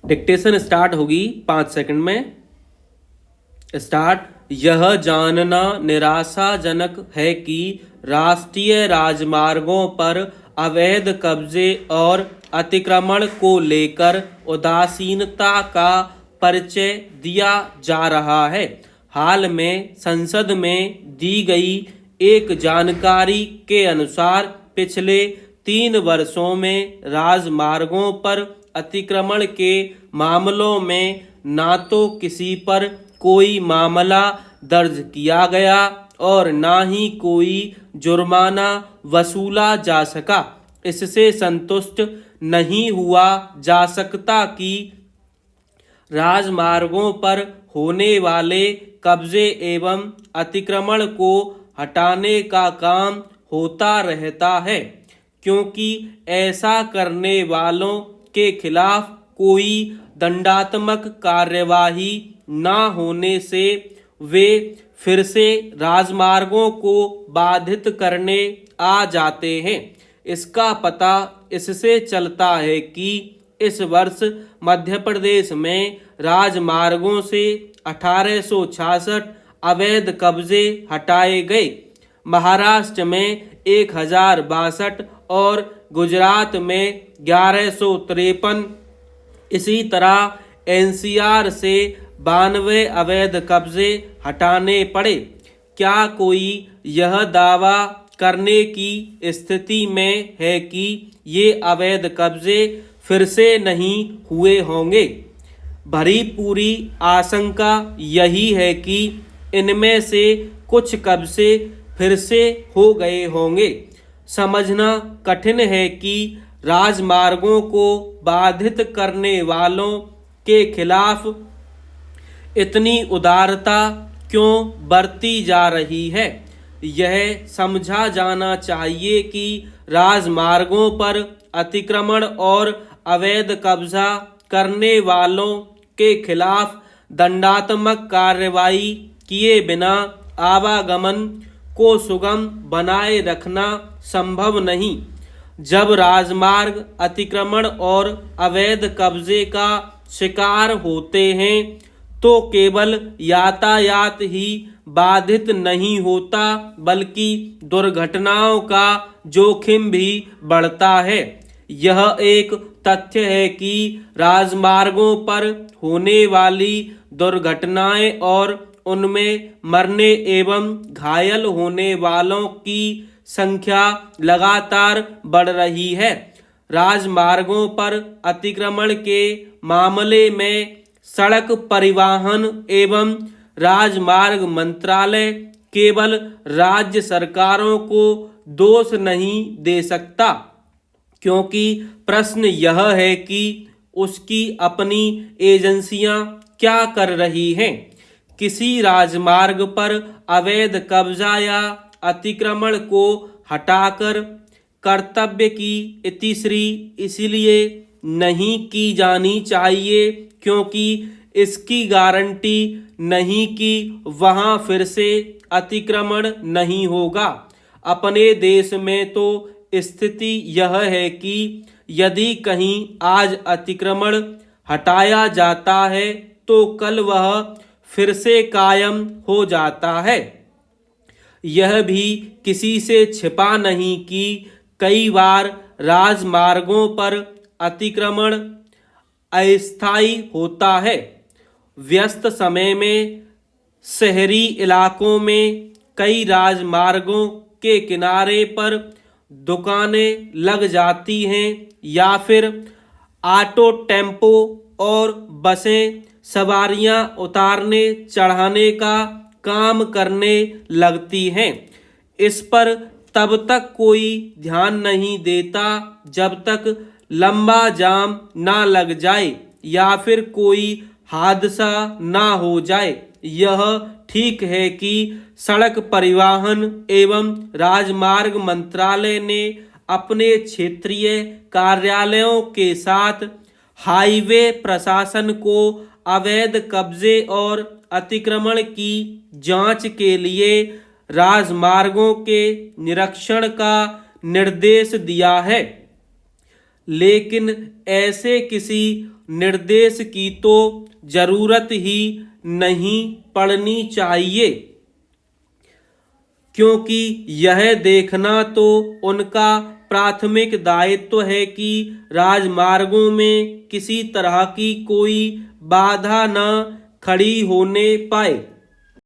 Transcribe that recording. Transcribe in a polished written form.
Dictation start होगी 5 second में। Start. यह जानना निराशाजनक है कि राष्ट्रीय राजमार्गों पर अवैध कब्जे और अतिक्रमण को लेकर उदासीनता का परिचय दिया जा रहा है। हाल में संसद में दी गई एक जानकारी के अनुसार पिछले 3 वर्षों में राजमार्गों पर अतिक्रमण के मामलों में ना तो किसी पर कोई मामला दर्ज किया गया और ना ही कोई जुर्माना वसूला जा सका। इससे संतुष्ट नहीं हुआ जा सकता कि राजमार्गों पर होने वाले कब्जे एवं अतिक्रमण को हटाने का काम होता रहता है, क्योंकि ऐसा करने वालों के खिलाफ कोई दंडात्मक कार्यवाही न होने से वे फिर से राजमार्गों को बाधित करने आ जाते हैं। इसका पता इससे चलता है कि इस वर्ष मध्य प्रदेश में राजमार्गों से 1866 अवैध कब्जे हटाए गए, महाराष्ट्र में 1062 और गुजरात में 1153। इसी तरह एनसीआर से 92 अवैध कब्जे हटाने पड़े। क्या कोई यह दावा करने की स्थिति में है कि ये अवैध कब्जे फिर से नहीं हुए होंगे? भरी पूरी आशंका यही है कि इनमें से कुछ कब्जे फिर से हो गए होंगे। समझना कठिन है कि राजमार्गों को बाधित करने वालों के खिलाफ इतनी उदारता क्यों बरती जा रही है। यह समझा जाना चाहिए कि राजमार्गों पर अतिक्रमण और अवैध कब्जा करने वालों के खिलाफ दंडात्मक कार्रवाई किए बिना आवागमन को सुगम बनाए रखना संभव नहीं। जब राजमार्ग अतिक्रमण और अवैध कब्जे का शिकार होते हैं तो केवल यातायात ही बाधित नहीं होता, बल्कि दुर्घटनाओं का जोखिम भी बढ़ता है। यह एक तथ्य है कि राजमार्गों पर होने वाली दुर्घटनाएं और उनमें मरने एवं घायल होने वालों की संख्या लगातार बढ़ रही है। राजमार्गों पर अतिक्रमण के मामले में सड़क परिवहन एवं राजमार्ग मंत्रालय केवल राज्य सरकारों को दोष नहीं दे सकता, क्योंकि प्रश्न यह है कि उसकी अपनी एजेंसियां क्या कर रही हैं। किसी राजमार्ग पर अवैध कब्जा या अतिक्रमण को हटाकर कर्तव्य की इतिश्री इसलिए नहीं की जानी चाहिए क्योंकि इसकी गारंटी नहीं कि वहां फिर से अतिक्रमण नहीं होगा। अपने देश में तो स्थिति यह है कि यदि कहीं आज अतिक्रमण हटाया जाता है तो कल वह फिर से कायम हो जाता है। यह भी किसी से छिपा नहीं कि कई बार राजमार्गों पर अतिक्रमण अस्थायी होता है। व्यस्त समय में शहरी इलाकों में कई राजमार्गों के किनारे पर दुकानें लग जाती हैं या फिर ऑटो, टेम्पो और बसें सवारियां उतारने चढ़ाने का काम करने लगती हैं। इस पर तब तक कोई ध्यान नहीं देता जब तक लंबा जाम ना लग जाए या फिर कोई हादसा ना हो जाए। यह ठीक है कि सड़क परिवहन एवं राजमार्ग मंत्रालय ने अपने क्षेत्रीय कार्यालयों के साथ हाईवे प्रशासन को अवैध कब्जे और अतिक्रमण की जांच के लिए राजमार्गों के निरीक्षण का निर्देश दिया है, लेकिन ऐसे किसी निर्देश की तो जरूरत ही नहीं पड़नी चाहिए, क्योंकि यह देखना तो उनका प्राथमिक दायित्व है कि राजमार्गों में किसी तरह की कोई बाधा न खड़ी होने पाए।